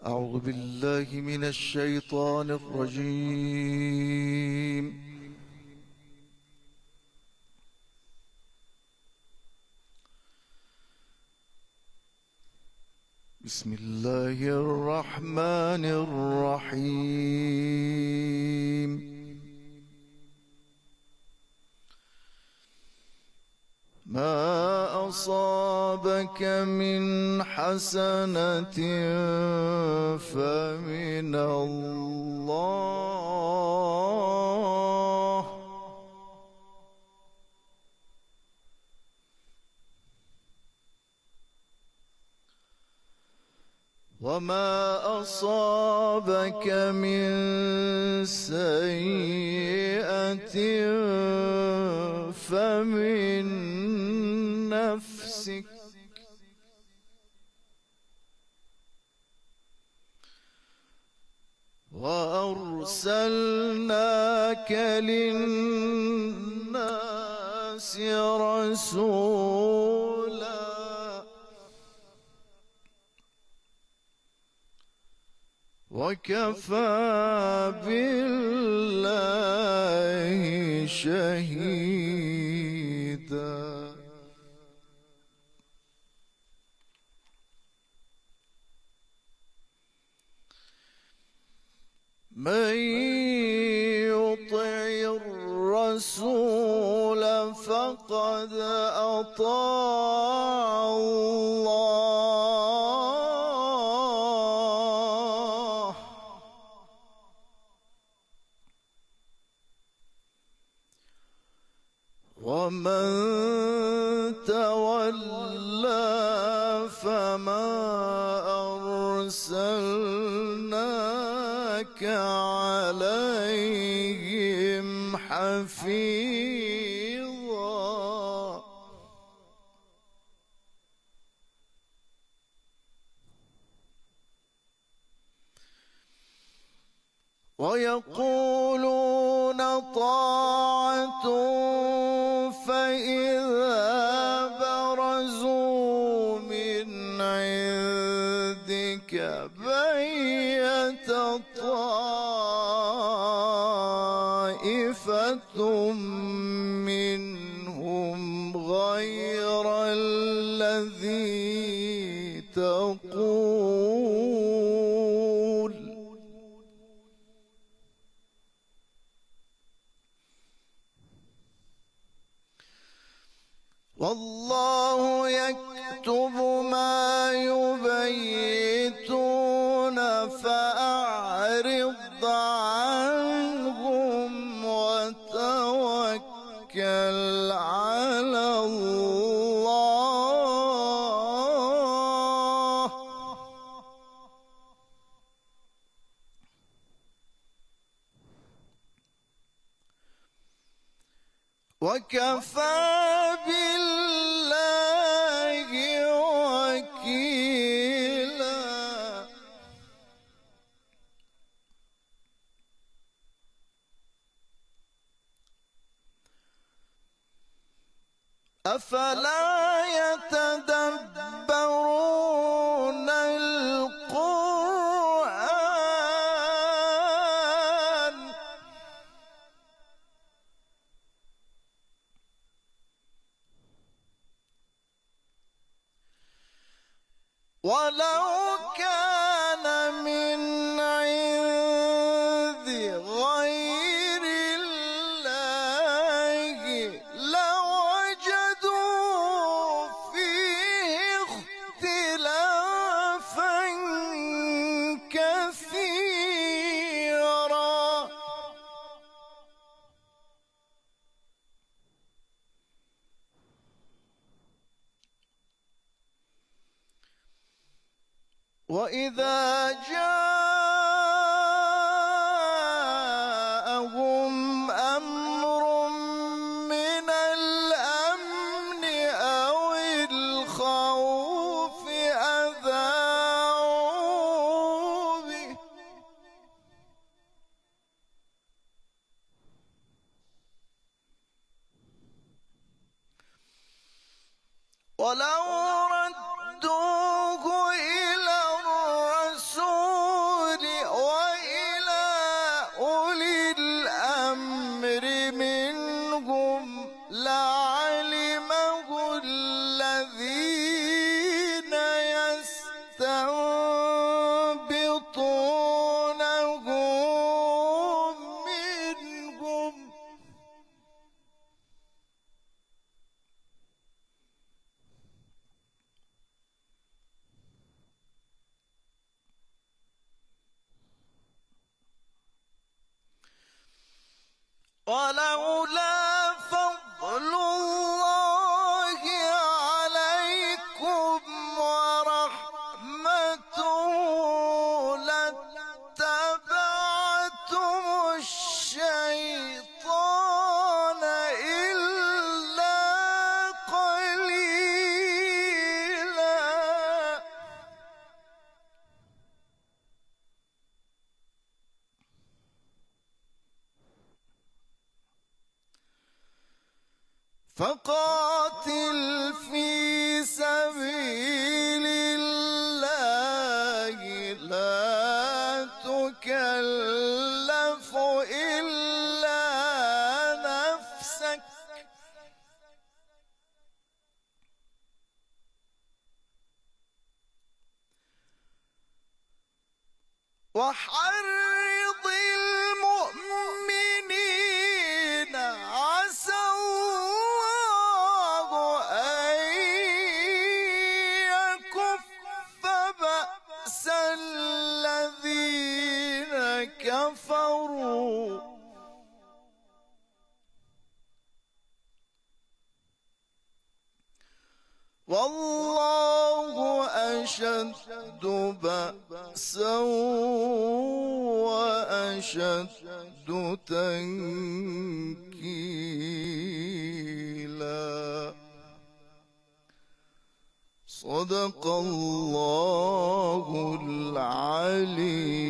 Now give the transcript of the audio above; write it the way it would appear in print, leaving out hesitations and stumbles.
أعوذ بالله من الشيطان الرجيم. بسم الله الرحمن الرحيم. ما أصابك من حسنة فمن الله، وما أصابك من سيئة فمن نفسك، وأرسلناك للناس رسولا وكفى بالله شهيدا. من يطع الرسول فقد أطاع الله، ومن تولى فما أرسلناك عليهم حفيظا. ويقولون طاعة فإذا برزوا من عندك بيت طائفة منهم غير الذي تقول، والله يكتب ما يبيتون فأعرض عنهم وتوكل على الله، وكفى بالله وكيلا. أفلا يتدبرون القرآن ولو كان من عند غير الله لوجدوا فيه اختلافا كثيرا. وإذا جاءهم أمر من الأمن أو الخوف أذاعوا به، ولو ردوه إلى الرسول ولولا فضل الله عليكم ورحمته لاتبعتم الشيطان إلا قليلا. فقاتل في سبيل الله لا تكلف إلا نفسك وحرض المؤمنين عسى الله أن يكف بأس الذين كفروا والله أشد بأسا وأشد تنكيلا. صدق الله العلي